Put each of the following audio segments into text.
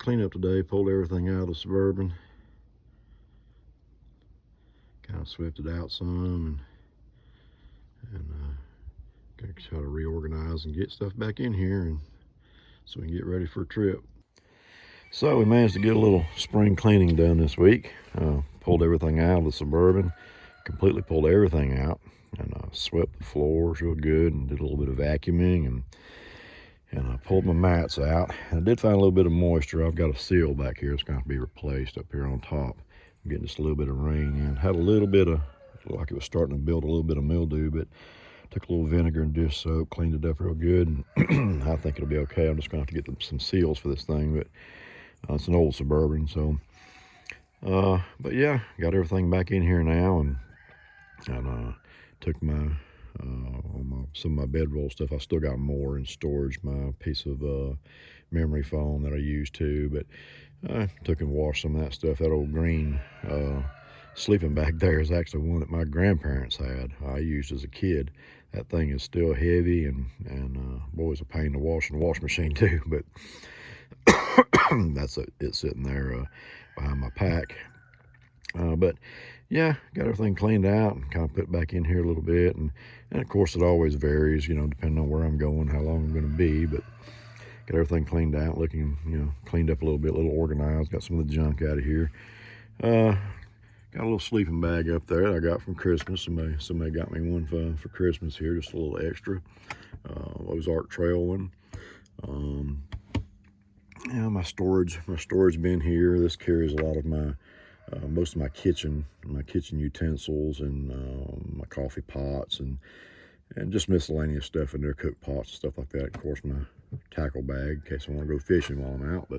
cleanup today. Pulled everything out of the Suburban. Kind of swept it out some and gonna try to reorganize and get stuff back in here, and so we can get ready for a trip. So we managed to get a little spring cleaning done this week. Pulled everything out of the Suburban, completely pulled everything out, and swept the floors real good and did a little bit of vacuuming, and I pulled my mats out. And I did find a little bit of moisture. I've got a seal back here. It's going to have to be replaced up here on top. I'm getting just a little bit of rain in. Had a little bit of, like it was starting to build a little bit of mildew, but took a little vinegar and dish soap, cleaned it up real good, and I think it'll be okay. I'm just going to have to get some seals for this thing, but it's an old Suburban, so. But yeah, got everything back in here now, and took some of my bedroll stuff. I still got more in storage, my piece of memory foam that I used too, but I took and washed some of that stuff. That old green sleeping bag there is actually one that my grandparents had. I used as a kid. That thing is still heavy, and boy, it's a pain to wash in the washing machine too, but it's sitting there behind my pack. But yeah, got everything cleaned out and kind of put back in here a little bit, and of course it always varies, you know, depending on where I'm going, how long I'm going to be, but got everything cleaned out, looking, you know, cleaned up a little bit, a little organized, got some of the junk out of here. Got a little sleeping bag up there that I got from Christmas. Somebody got me one for Christmas here, just a little extra. Ozark Trail one. Yeah, my storage bin here. This carries a lot of my most of my kitchen utensils, and my coffee pots, and just miscellaneous stuff in there, cook pots and stuff like that. Of course, my tackle bag in case I want to go fishing while I'm out.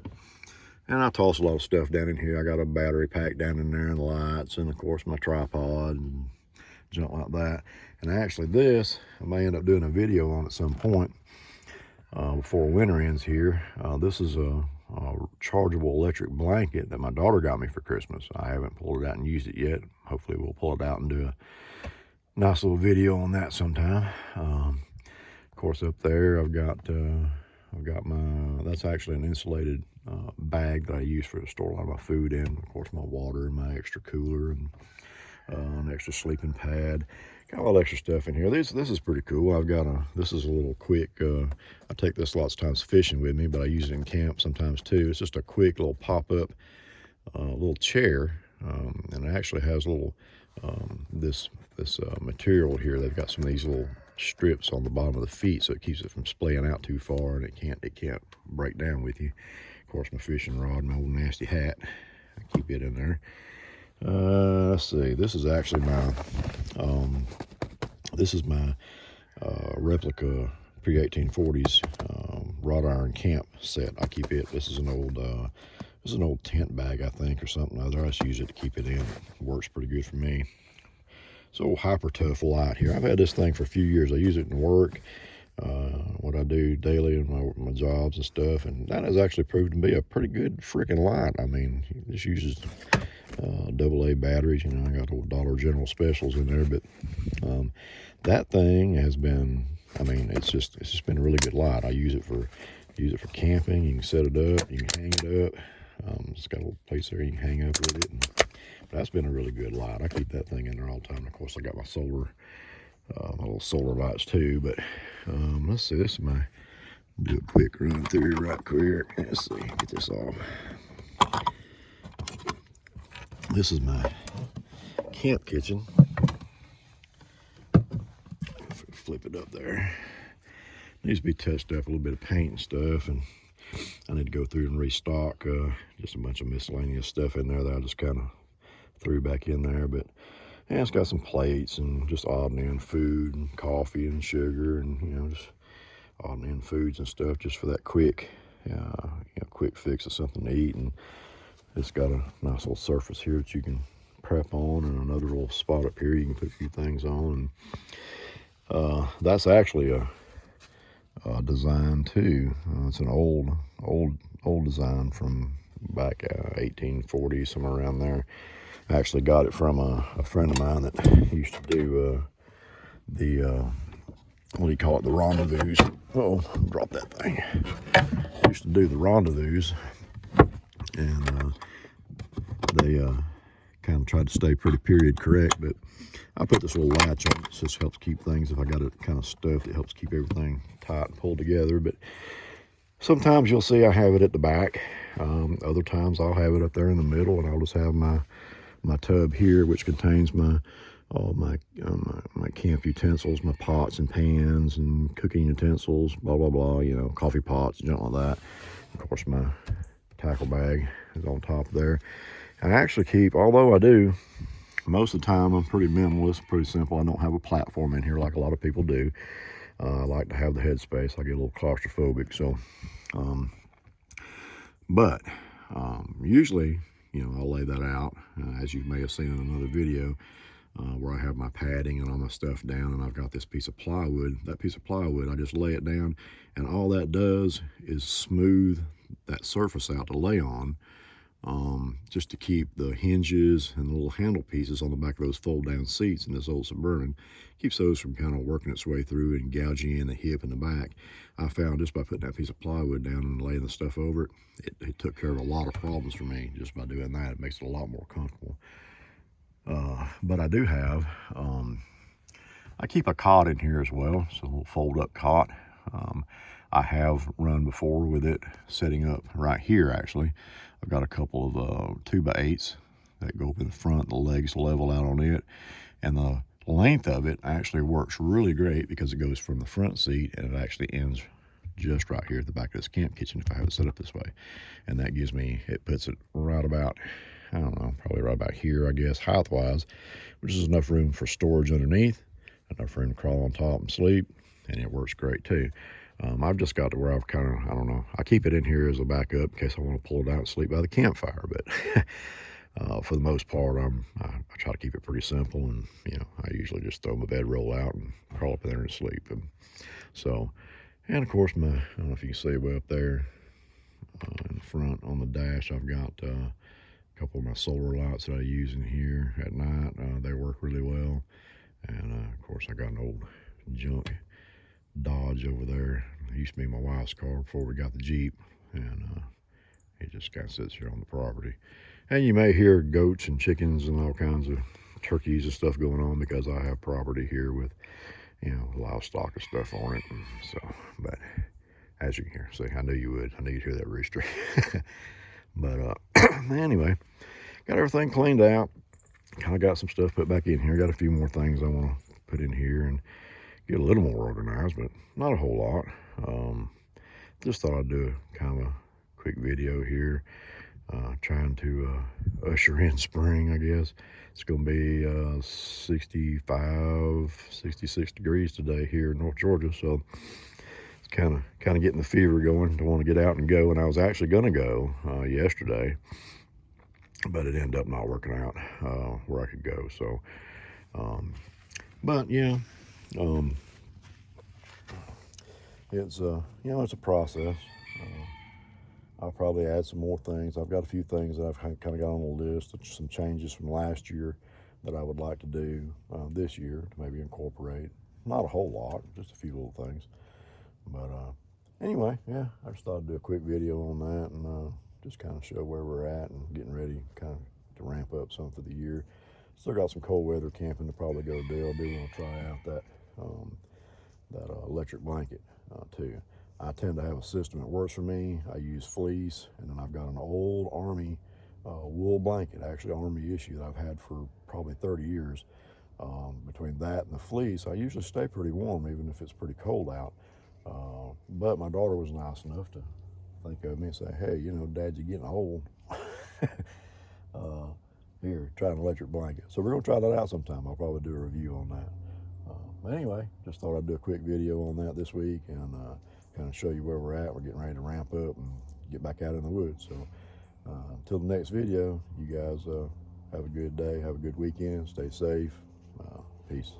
And I toss a lot of stuff down in here. I got a battery pack down in there, and lights, and of course my tripod and junk like that. And actually this, I may end up doing a video on at some point before winter ends here. This is a chargeable electric blanket that my daughter got me for Christmas. I haven't pulled it out and used it yet. Hopefully we'll pull it out and do a nice little video on that sometime. Of course, up there I've got my, that's actually an insulated bag that I use for to store a lot of my food in. Of course, my water and my extra cooler, and an extra sleeping pad. Got a lot of extra stuff in here. This is pretty cool. I've got this is a little quick, I take this lots of times fishing with me, but I use it in camp sometimes too. It's just a quick little pop-up little chair, and it actually has a little, this material here. They've got some of these little strips on the bottom of the feet, so it keeps it from splaying out too far, and it can't break down with you. Of course, my fishing rod, my old nasty hat, I keep it in there. Let's see, this is actually my replica pre-1840s wrought iron camp set. I keep it. This is an old tent bag, I think, or something other. I just use it to keep it in. It works pretty good for me. So Hyper Tough light here. I've had this thing for a few years. I use it in work, what I do daily in my jobs and stuff, and that has actually proved to be a pretty good freaking light. I mean, this uses AA batteries. You know, I got old Dollar General specials in there, but that thing has been, I mean, it's just been a really good light. I use it for camping. You can set it up, you can hang it up. It's got a little place there you can hang up with it. But that's been a really good light. I keep that thing in there all the time. Of course, I got my solar, my little solar lights too. But let's see, this is my, do a quick run through right quick. Let's see, get this off. This is my camp kitchen. Flip it up there. Needs to be touched up, a little bit of paint and stuff, and I need to go through and restock just a bunch of miscellaneous stuff in there that I just kind of threw back in there. But yeah, it's got some plates and just odd and end food and coffee and sugar, and you know, just odd and end foods and stuff just for that quick, quick fix of something to eat. And it's got a nice little surface here that you can prep on, and another little spot up here you can put a few things on. And that's actually a design too. It's an old design from back 1840, somewhere around there. I actually got it from a friend of mine that used to do what do you call it, the rendezvous. Oh, drop that thing. Used to do the rendezvous and they kind of tried to stay pretty period correct, but I put this little latch on. It just helps keep things, if I got it kind of stuffed, it helps keep everything tight and pulled together. But sometimes you'll see I have it at the back. Other times I'll have it up there in the middle, and I'll just have my tub here, which contains all my camp utensils, my pots and pans and cooking utensils, blah blah blah, you know, coffee pots, junk like that. Of course, my tackle bag is on top there. And I actually keep, although I do, most of the time I'm pretty minimalist, pretty simple. I don't have a platform in here like a lot of people do. I like to have the headspace. I get a little claustrophobic, so usually, you know, I'll lay that out, as you may have seen in another video, where I have my padding and all my stuff down, and I've got this piece of plywood. That piece of plywood, I just lay it down, and all that does is smooth that surface out to lay on, just to keep the hinges and the little handle pieces on the back of those fold down seats in this old Suburban, keeps those from kind of working its way through and gouging in the hip and the back. I found just by putting that piece of plywood down and laying the stuff over it, it took care of a lot of problems for me. Just by doing that, it makes it a lot more comfortable. But I do have, I keep a cot in here as well. It's a little fold up cot. I have run before with it setting up right here. Actually, I've got a couple of 2x8s that go up in the front. The legs level out on it, and the length of it actually works really great because it goes from the front seat and it actually ends just right here at the back of this camp kitchen if I have it set up this way. And that gives me, it puts it right about, I don't know, probably right about here, I guess, height wise, which is enough room for storage underneath, enough room to crawl on top and sleep, and it works great too. I've just got to where I've kind of, I don't know, I keep it in here as a backup in case I want to pull it out and sleep by the campfire. But for the most part, I try to keep it pretty simple, and you know, I usually just throw my bedroll out and crawl up there and sleep. And so, and of course, I don't know if you can see way up there in the front on the dash, I've got a couple of my solar lights that I use in here at night. They work really well. And of course, I got an old junk Dodge over there. It used to be my wife's car before we got the Jeep, and it just kind of sits here on the property. And you may hear goats and chickens and all kinds of turkeys and stuff going on because I have property here with, you know, livestock and stuff on it. And so, but as you can hear, see, I knew you would. I knew you'd hear that rooster. But anyway, got everything cleaned out. Kind of got some stuff put back in here. Got a few more things I want to put in here and get a little more organized, but not a whole lot. Just thought I'd do a kind of a quick video here, trying to usher in spring, I guess. It's going to be 65, 66 degrees today here in North Georgia, so it's kind of getting the fever going to want to get out and go. And I was actually going to go yesterday, but it ended up not working out where I could go. So, but yeah, it's you know, it's a process. I'll probably add some more things. I've got a few things that I've kind of got on the list, some changes from last year that I would like to do this year to maybe incorporate. Not a whole lot, just a few little things. But anyway, yeah, I just thought I'd do a quick video on that and just kind of show where we're at and getting ready kind of to ramp up some for the year. Still got some cold weather camping to probably go do. I do want to try out that electric blanket too. I tend to have a system that works for me. I use fleece, and then I've got an old Army wool blanket, actually Army issue, that I've had for probably 30 years. Between that and the fleece, I usually stay pretty warm even if it's pretty cold out. But my daughter was nice enough to think of me and say, hey, you know, Dad, you're getting old. Here, try an electric blanket. So we're going to try that out sometime. I'll probably do a review on that. But anyway, just thought I'd do a quick video on that this week and kind of show you where we're at. We're getting ready to ramp up and get back out in the woods. So until the next video, you guys have a good day, have a good weekend, stay safe. Peace.